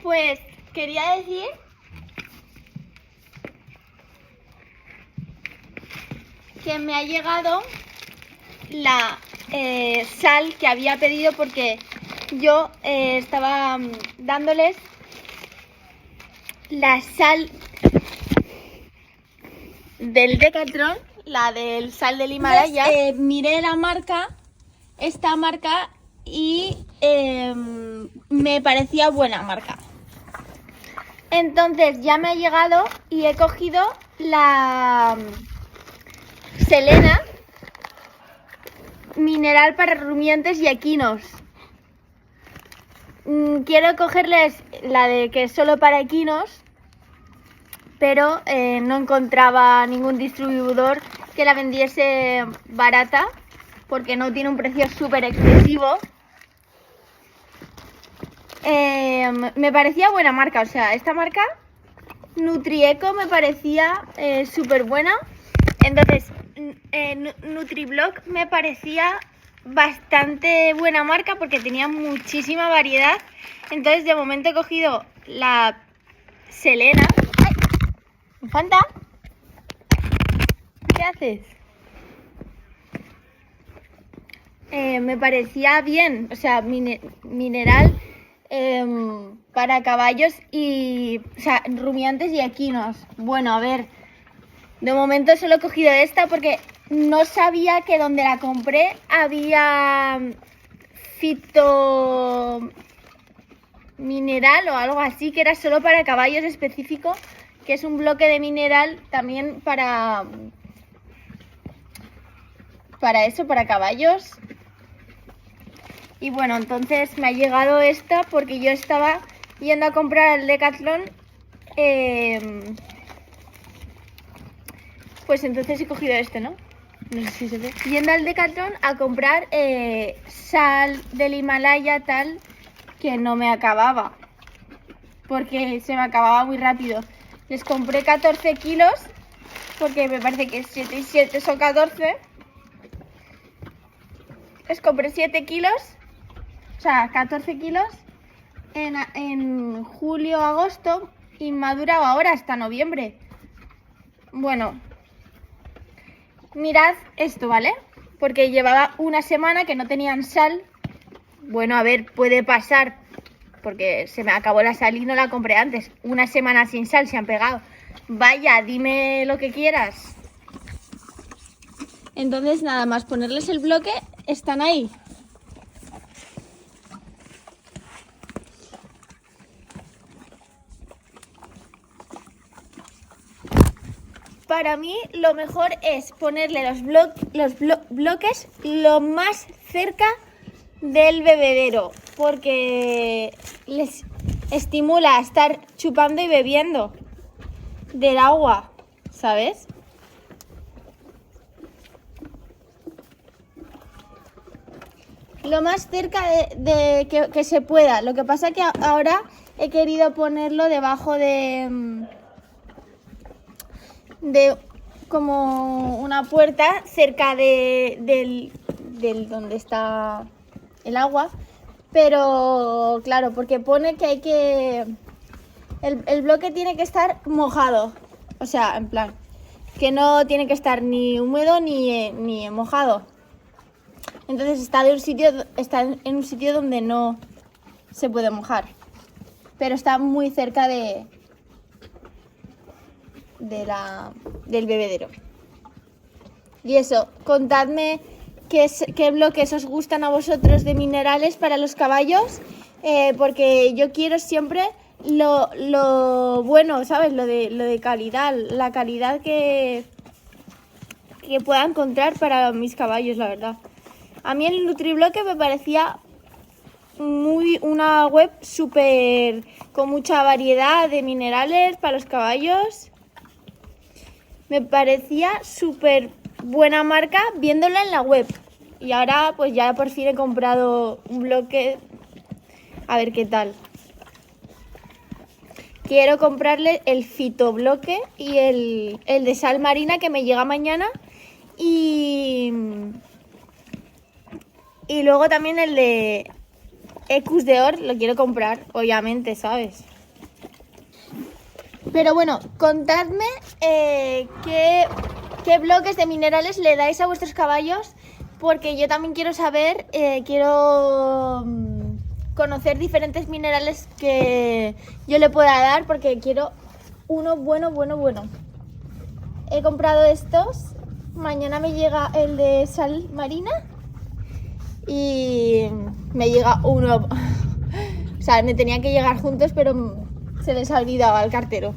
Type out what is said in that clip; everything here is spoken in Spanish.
Pues quería decir que me ha llegado la sal que había pedido porque yo estaba dándoles la sal del Decathlon, la del sal del Himalaya. Entonces, miré la marca, esta marca, y me parecía buena marca. Entonces ya me ha llegado y he cogido la Selena mineral para rumiantes y equinos. Quiero cogerles la de que es solo para equinos, pero no encontraba ningún distribuidor que la vendiese barata porque no tiene un precio súper excesivo. Me parecía buena marca, o sea, esta marca Nutrieco me parecía súper buena. Entonces Nutriblock me parecía bastante buena marca porque tenía muchísima variedad. Entonces de momento he cogido la Selena. ¡Ay! ¡Infanta! ¿Qué haces? Me parecía bien, o sea, mineral para caballos y, o sea, rumiantes y equinos. Bueno, a ver, de momento solo he cogido esta porque no sabía que donde la compré había fito mineral o algo así, que era solo para caballos específico, que es un bloque de mineral también para eso, para caballos. Y bueno, entonces me ha llegado esta porque yo estaba yendo a comprar al Decathlon. Pues entonces he cogido este, ¿no? No sé si se ve. Yendo al Decathlon a comprar sal del Himalaya tal, que no me acababa. Porque se me acababa muy rápido. Les compré 14 kilos, porque me parece que 7 y 7 son 14. Les compré 7 kilos. O sea, 14 kilos en julio, agosto, y me ha durado ahora hasta noviembre. Bueno, mirad esto, ¿vale? Porque llevaba una semana que no tenían sal. Bueno, a ver, puede pasar, porque se me acabó la sal y no la compré antes. Una semana sin sal se han pegado. Vaya, dime lo que quieras. Entonces, nada más ponerles el bloque, están ahí. Para mí lo mejor es ponerle los bloques lo más cerca del bebedero, porque les estimula a estar chupando y bebiendo del agua, ¿sabes? Lo más cerca que se pueda. Lo que pasa que ahora he querido ponerlo debajo de como una puerta cerca del donde está el agua, pero claro, porque pone que hay que el bloque tiene que estar mojado, o sea, en plan que no tiene que estar ni húmedo ni mojado. Entonces está en un sitio donde no se puede mojar, pero está muy cerca del bebedero. Y eso, contadme qué bloques os gustan a vosotros de minerales para los caballos, porque yo quiero siempre lo bueno, ¿sabes? Lo de calidad, la calidad que pueda encontrar para mis caballos, la verdad. A mí el Nutribloque me parecía una web súper con mucha variedad de minerales para los caballos. Me parecía súper buena marca viéndola en la web. Y ahora pues ya por fin he comprado un bloque. A ver qué tal. Quiero comprarle el fitobloque y el de sal marina que me llega mañana. Y luego también el de Ecus de Or lo quiero comprar, obviamente, ¿sabes? Pero bueno, contadme qué bloques de minerales le dais a vuestros caballos, porque yo también quiero saber, quiero conocer diferentes minerales que yo le pueda dar, porque quiero uno bueno. He comprado estos, mañana me llega el de sal marina y me llega uno, o sea, me tenían que llegar juntos, pero se les ha olvidado al cartero.